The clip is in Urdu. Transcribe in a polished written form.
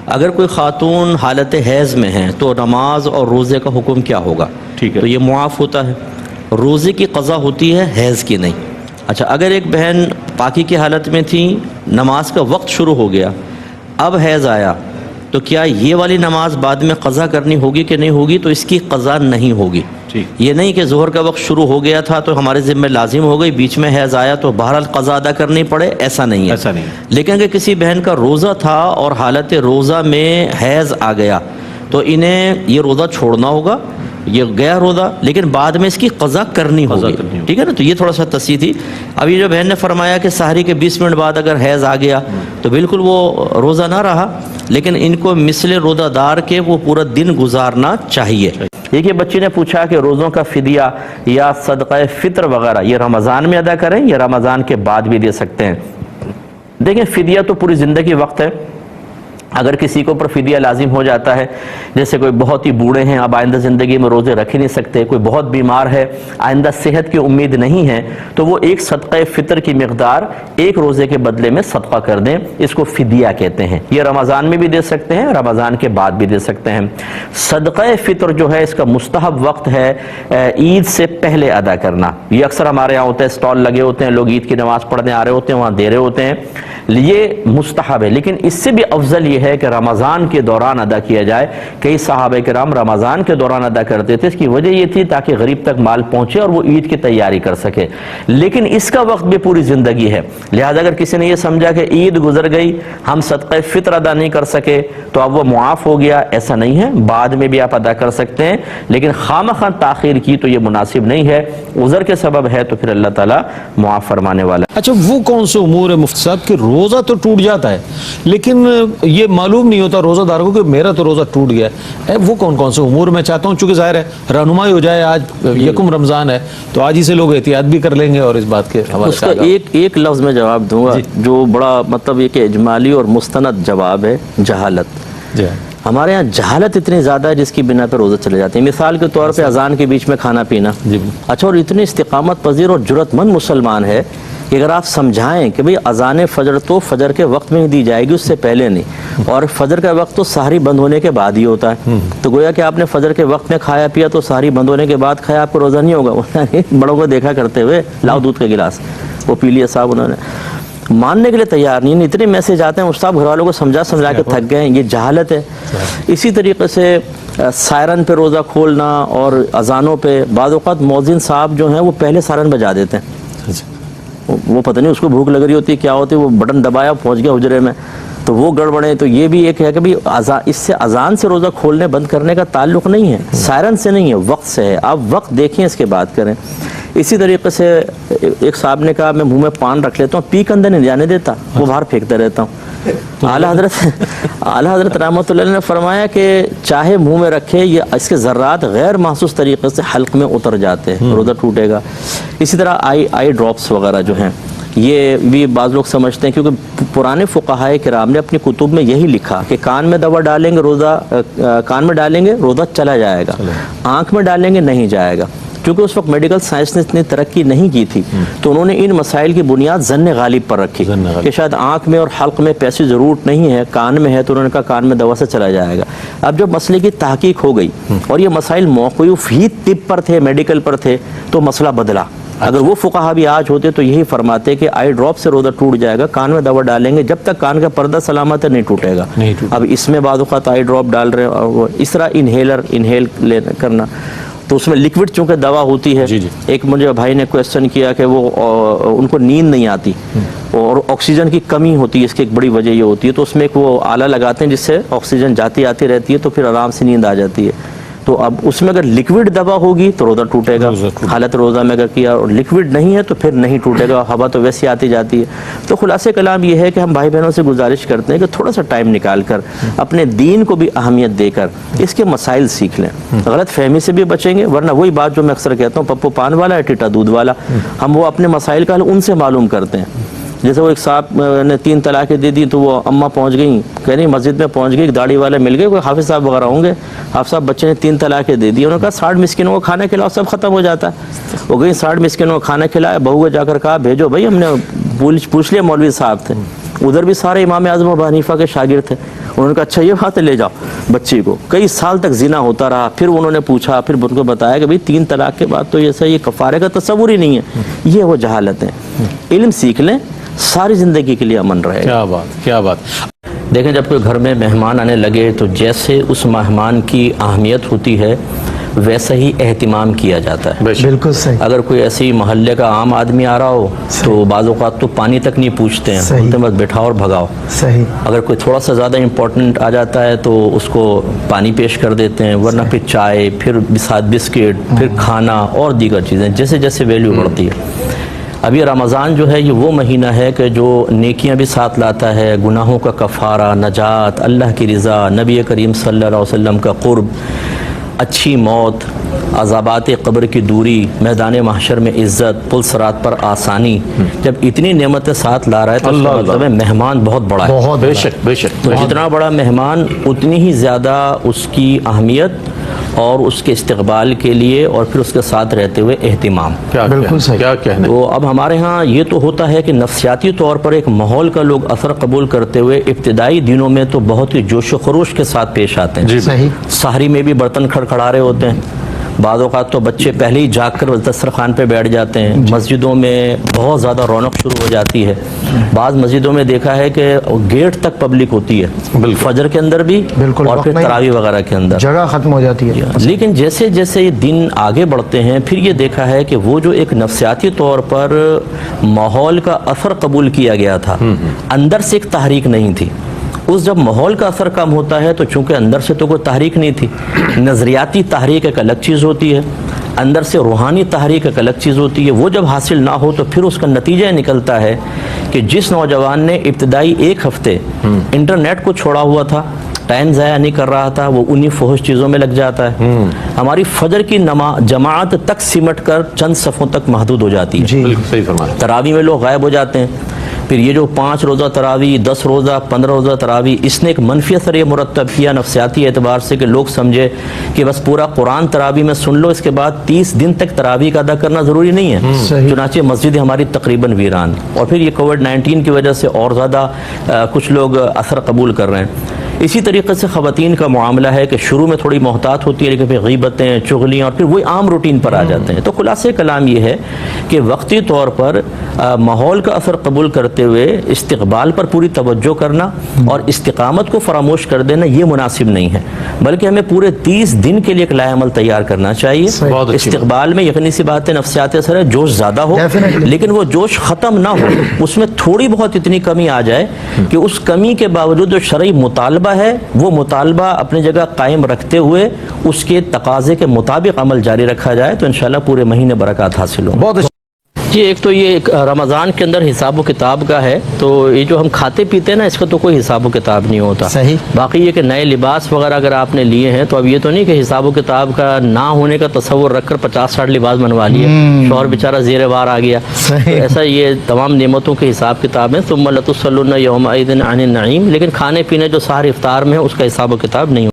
اگر کوئی خاتون حالت حیض میں ہے تو نماز اور روزے کا حکم کیا ہوگا؟ ٹھیک ہے، تو یہ معاف ہوتا ہے، روزے کی قضا ہوتی ہے، حیض کی نہیں۔ اچھا، اگر ایک بہن پاکی کی حالت میں تھی، نماز کا وقت شروع ہو گیا، اب حیض آیا، تو کیا یہ والی نماز بعد میں قضا کرنی ہوگی کہ نہیں ہوگی؟ تو اس کی قضا نہیں ہوگی۔ یہ نہیں کہ ظہر کا وقت شروع ہو گیا تھا تو ہمارے ذمہ لازم ہو گئی، بیچ میں حیض آیا تو بہرحال قضا ادا کرنی پڑے، ایسا نہیں ہے۔ لیکن اگر کسی بہن کا روزہ تھا اور حالت روزہ میں حیض آ گیا تو انہیں یہ روزہ چھوڑنا ہوگا، یہ گیا روزہ، لیکن بعد میں اس کی قضا کرنی ہوگی، ٹھیک ہے نا؟ تو یہ تھوڑا سا تصحیح تھی۔ اب یہ جو بہن نے فرمایا کہ سحری کے 20 منٹ بعد اگر حیض آ گیا تو بالکل وہ روزہ نہ رہا، لیکن ان کو مثل روزہ دار کے وہ پورا دن گزارنا چاہیے۔ دیکھیے، بچی نے پوچھا کہ روزوں کا فدیہ یا صدقہ فطر وغیرہ یہ رمضان میں ادا کریں یا رمضان کے بعد بھی دے سکتے ہیں؟ دیکھیں، فدیہ تو پوری زندگی وقت ہے۔ اگر کسی کے اوپر فدیہ لازم ہو جاتا ہے، جیسے کوئی بہت ہی بوڑھے ہیں، اب آئندہ زندگی میں روزے رکھ ہی نہیں سکتے، کوئی بہت بیمار ہے، آئندہ صحت کی امید نہیں ہے، تو وہ ایک صدقہ فطر کی مقدار ایک روزے کے بدلے میں صدقہ کر دیں، اس کو فدیہ کہتے ہیں۔ یہ رمضان میں بھی دے سکتے ہیں، رمضان کے بعد بھی دے سکتے ہیں۔ صدقہ فطر جو ہے اس کا مستحب وقت ہے عید سے پہلے ادا کرنا۔ یہ اکثر ہمارے یہاں ہوتا ہے، اسٹال لگے ہوتے ہیں، لوگ عید کی نماز پڑھنے آ رہے ہوتے ہیں، وہاں دے رہے ہوتے ہیں، یہ مستحب ہے، لیکن اس سے بھی افضل یہ ہے کہ رمضان کے دوران ادا کیا جائے۔ کئی صحابہ کرام رمضان کے دوران ادا کرتے تھے، اس کی وجہ یہ تھی تاکہ غریب تک مال پہنچے اور وہ عید کی تیاری کر سکے، لیکن اس کا وقت بھی پوری زندگی ہے۔ لہذا اگر کسی نے یہ سمجھا کہ عید گزر گئی، ہم صدقہ فطر ادا نہیں کر سکے تو اب وہ معاف ہو گیا، ایسا نہیں ہے، بعد میں بھی آپ ادا کر سکتے ہیں، لیکن خواہ تاخیر کی تو یہ مناسب نہیں ہے۔ عذر کے سبب ہے تو پھر اللہ تعالیٰ معاف فرمانے والا ہے۔ اچھا، وہ کون سے امور ہے مفتی صاحب کہ روزہ تو ٹوٹ جاتا ہے لیکن یہ معلوم نہیں ہوتا روزہ دار کو کہ میرا تو روزہ ٹوٹ گیا ہے؟ وہ کون سے امور میں چاہتا ہوں چونکہ ظاہر ہے رہنمائی ہو جائے، آج یکم رمضان ہے تو آج ہی سے لوگ احتیاط بھی کر لیں گے، اور اس بات کے حوالے سے ایک لفظ میں جواب دوں گا جو بڑا مطلب یہ کہ اجمالی اور مستند جواب ہے، جہالت۔ ہمارے ہاں جہالت اتنی زیادہ ہے جس کی بنا پہ روزہ چلے جاتے ہیں۔ مثال کے طور پہ اذان کے بیچ میں کھانا پینا، اچھا، اور اتنے استقامت پذیر اور جرأت مند مسلمان ہے کہ اگر آپ سمجھائیں کہ بھئی اذان فجر تو فجر کے وقت میں ہی دی جائے گی، اس سے پہلے نہیں، اور فجر کا وقت تو سحری بند ہونے کے بعد ہی ہوتا ہے، تو گویا کہ آپ نے فجر کے وقت میں کھایا پیا تو سحری بند ہونے کے بعد کھایا، آپ کو روزہ نہیں ہوگا۔ بڑوں کو دیکھا کرتے ہوئے لاؤ دودھ کا گلاس، وہ پی لیا صاحب، انہوں نے ماننے کے لیے تیار نہیں۔ اتنے میسج آتے ہیں، استاد گھر والوں کو سمجھا کے تھک گئے ہیں، یہ جہالت ہے۔ اسی طریقے سے سائرن پہ روزہ کھولنا اور اذانوں پہ، بعض اوقات مؤذن صاحب جو ہیں وہ پہلے سائرن بجا دیتے ہیں، وہ پتہ نہیں اس کو بھوک لگ رہی ہوتی ہے کیا ہوتی ہے، وہ بٹن دبایا پہنچ گیا حجرے میں، تو وہ گڑبڑے۔ تو یہ بھی ایک ہے کہ اس سے اذان سے روزہ کھولنے بند کرنے کا تعلق نہیں ہے، سائرن سے نہیں ہے، وقت سے ہے۔ آپ وقت دیکھیں، اس کے بعد کریں۔ اسی طریقے سے ایک صاحب نے کہا میں منہ میں پان رکھ لیتا ہوں، پی کے اندر نہیں جانے دیتا، وہ باہر پھینکتا رہتا ہوں۔ اعلیٰ حضرت رحمۃ اللہ نے فرمایا کہ چاہے منہ میں رکھے، یہ اس کے ذرات غیر محسوس طریقے سے حلق میں اتر جاتے ہیں، روزہ ٹوٹے گا۔ اسی طرح آئی ڈراپس وغیرہ جو ہیں، یہ بھی بعض لوگ سمجھتے ہیں، کیونکہ پرانے فقہاء کرام نے اپنی کتب میں یہی لکھا کہ کان میں دوا ڈالیں گے کان میں ڈالیں گے روزہ چلا جائے گا، آنکھ میں ڈالیں گے نہیں جائے گا۔ کیونکہ اس وقت میڈیکل سائنس نے اتنی ترقی نہیں کی تھی، تو انہوں نے ان مسائل کی بنیاد ظن غالب پر رکھی کہ شاید آنکھ میں اور حلق میں پیسے ضرورت نہیں ہے، کان میں ہے، تو انہوں نے کہا کان میں دوا سے چلا جائے گا۔ اب جب مسئلے کی تحقیق ہو گئی اور یہ مسائل موقوف ہی طب پر تھے، میڈیکل پر تھے، تو مسئلہ بدلا۔ اگر وہ فقہا بھی آج ہوتے تو یہی فرماتے کہ آئی ڈراپ سے روزہ ٹوٹ جائے گا، کان میں دوا ڈالیں گے، جب تک کان کا پردہ سلامت ہے نہیں ٹوٹے گا۔ اب اس میں بعض اوقات آئی ڈراپ ڈال رہے ہیں، اور اس طرح انہیل کرنا، تو اس میں لکوڈ چونکہ دوا ہوتی ہے۔ ایک مجھے بھائی نے کویسچن کیا کہ وہ ان کو نیند نہیں آتی اور آکسیجن کی کمی ہوتی ہے، اس کی ایک بڑی وجہ یہ ہوتی ہے، تو اس میں ایک وہ آلہ لگاتے ہیں جس سے آکسیجن جاتی آتی رہتی ہے، تو پھر آرام سے نیند آ جاتی ہے۔ تو اب اس میں اگر لکوڈ دوا ہوگی تو روزہ ٹوٹے گا، حالت روزہ میں اگر کیا، اور لکوڈ نہیں ہے تو پھر نہیں ٹوٹے گا، ہوا تو ویسے آتی جاتی ہے۔ تو خلاصہ کلام یہ ہے کہ ہم بھائی بہنوں سے گزارش کرتے ہیں کہ تھوڑا سا ٹائم نکال کر اپنے دین کو بھی اہمیت دے کر اس کے مسائل سیکھ لیں، غلط فہمی سے بھی بچیں گے، ورنہ وہی بات جو میں اکثر کہتا ہوں، پپو پان والا ہے ٹیٹا دودھ والا، ہم وہ اپنے مسائل کا حل ان سے معلوم کرتے ہیں۔ جیسے وہ ایک صاحب نے 3 طلاقیں دے دی، تو وہ اماں پہنچ گئیں، کہہ رہی مسجد میں پہنچ گئی، ایک داڑھی والے مل گئے، کوئی حافظ صاحب وغیرہ ہوں گے، حافظ صاحب بچے نے 3 طلاقیں دے دی، انہوں نے کہا 60 مسکینوں کو کھانا کھلاؤ، سب ختم ہو جاتا ہے۔ وہ گئی 60 مسکینوں کو کھانا کھلایا، بہو کو جا کر کہا بھیجو بھائی، ہم نے پوچھ لیا، مولوی صاحب تھے ادھر بھی، سارے امام اعظم ابو حنیفہ کے شاگرد تھے، انہوں نے کہا اچھا یہ بات ہے لے جاؤ بچی کو. کئی سال تک زنا ہوتا رہا. پھر انہوں نے پوچھا, پھر ان کو بتایا کہ بھئی 3 طلاق کے بعد تو ایسا یہ کفارے کا تصور ہی نہیں ہے. یہ وہ جہالت ہے. علم سیکھ لیں, ساری زندگی کے لیے امن رہے گا. کیا بات, کیا بات. دیکھیں جب کوئی گھر میں مہمان آنے لگے تو جیسے اس مہمان کی اہمیت ہوتی ہے ویسا ہی اہتمام کیا جاتا ہے. بالکل صحیح. اگر کوئی ایسی محلے کا عام آدمی آ رہا ہو تو بعض اوقات تو پانی تک نہیں پوچھتے ہیں, بولتے ہیں بس بٹھاؤ اور بھگاؤ. صحیح. اگر کوئی تھوڑا سا زیادہ امپورٹنٹ آ جاتا ہے تو اس کو پانی پیش کر دیتے ہیں, ورنہ پھر چائے, پھر ساتھ بسکٹ, پھر کھانا اور دیگر چیزیں, جیسے جیسے ویلیو بڑھتی ہے. ابھی رمضان جو ہے یہ وہ مہینہ ہے کہ جو نیکیاں بھی ساتھ لاتا ہے, گناہوں کا کفارہ, نجات, اللہ کی رضا, نبی کریم صلی اللہ علیہ وسلم کا قرب, اچھی موت, عذابات قبر کی دوری, میدان محشر میں عزت, پل صراط پر آسانی. جب اتنی نعمتیں ساتھ لا رہا ہے تو اس کا مطلب ہے مہمان بہت بڑا ہے. بہت بے شک, بے شک. تو جتنا بڑا مہمان اتنی ہی زیادہ اس کی اہمیت اور اس کے استقبال کے لیے اور پھر اس کے ساتھ رہتے ہوئے اہتمام. بالکل صحیح. کیا کہنا. تو اب ہمارے ہاں یہ تو ہوتا ہے کہ نفسیاتی طور پر ایک ماحول کا لوگ اثر قبول کرتے ہوئے ابتدائی دنوں میں تو بہت ہی جوش و خروش کے ساتھ پیش آتے ہیں. صحیح. سحری میں بھی برتن کھڑکھڑا رہے ہوتے ہیں. بعض اوقات تو بچے پہلے ہی جاگ کر دسترخوان پہ بیٹھ جاتے ہیں. مسجدوں میں بہت زیادہ رونق شروع ہو جاتی ہے. بعض مسجدوں میں دیکھا ہے کہ گیٹ تک پبلک ہوتی ہے, فجر کے اندر بھی اور پھر تراویح وغیرہ کے اندر جگہ ختم ہو جاتی ہے. لیکن جیسے جیسے یہ دن آگے بڑھتے ہیں پھر یہ دیکھا ہے کہ وہ جو ایک نفسیاتی طور پر ماحول کا اثر قبول کیا گیا تھا, اندر سے ایک تحریک نہیں تھی. اس جب ماحول کا اثر کم ہوتا ہے تو چونکہ اندر سے تو کوئی تحریک نہیں تھی, نظریاتی تحریک ایک الگ چیز ہوتی ہے, اندر سے روحانی تحریک ایک الگ چیز ہوتی ہے. وہ جب حاصل نہ ہو تو پھر اس کا نتیجہ نکلتا ہے کہ جس نوجوان نے ابتدائی 1 ہفتے انٹرنیٹ کو چھوڑا ہوا تھا, ٹائم ضائع نہیں کر رہا تھا, وہ انہی فحش چیزوں میں لگ جاتا ہے. ہماری فجر کی جماعت تک سمٹ کر چند صفوں تک محدود ہو جاتی ہے. بالکل صحیح فرمایا. تراویح میں لوگ غائب ہو جاتے ہیں. پھر یہ جو 5 روزہ تراویح, 10 روزہ, 15 روزہ تراویح, اس نے ایک منفی اثر یہ مرتب کیا نفسیاتی اعتبار سے کہ لوگ سمجھے کہ بس پورا قرآن تراویح میں سن لو, اس کے بعد 30 دن تک تراویح کا ادا کرنا ضروری نہیں ہے. چنانچہ مسجد ہماری تقریباً ویران. اور پھر یہ کووڈ-19 کی وجہ سے اور زیادہ کچھ لوگ اثر قبول کر رہے ہیں. اسی طریقے سے خواتین کا معاملہ ہے کہ شروع میں تھوڑی محتاط ہوتی ہے, لیکن پھر غیبتیں, چغلیاں, اور پھر وہی عام روٹین پر آ جاتے ہیں. تو خلاصہ کلام یہ ہے کہ وقتی طور پر ماحول کا اثر قبول کرتے ہوئے استقبال پر پوری توجہ کرنا اور استقامت کو فراموش کر دینا یہ مناسب نہیں ہے, بلکہ ہمیں پورے 30 دن کے لیے ایک لائے عمل تیار کرنا چاہیے. استقبال میں یقینی سی بات ہے نفسیات اثر ہے, جوش زیادہ ہو لیکن وہ جوش ختم نہ ہو, اس میں تھوڑی بہت اتنی کمی آ جائے کہ اس کمی کے باوجود جو شرعی مطالبہ ہے وہ مطالبہ اپنی جگہ قائم رکھتے ہوئے اس کے تقاضے کے مطابق عمل جاری رکھا جائے تو انشاءاللہ پورے مہینے برکات حاصل ہوں. بہت جی, ایک تو یہ رمضان کے اندر حساب و کتاب کا ہے, تو یہ جو ہم کھاتے پیتے ہیں نا اس کا تو کوئی حساب و کتاب نہیں ہوتا. صحیح. باقی یہ کہ نئے لباس وغیرہ اگر آپ نے لیے ہیں تو اب یہ تو نہیں کہ حساب و کتاب کا نہ ہونے کا تصور رکھ کر 50-60 لباس بنوا لیے, شوہر بیچارہ زیر بار آ گیا. تو ایسا یہ تمام نعمتوں کے حساب کتاب ہیں. ثم لتسألن یومئذ عن النعیم, لیکن کھانے پینے جو سحر افطار میں اس کا حساب و کتاب نہیں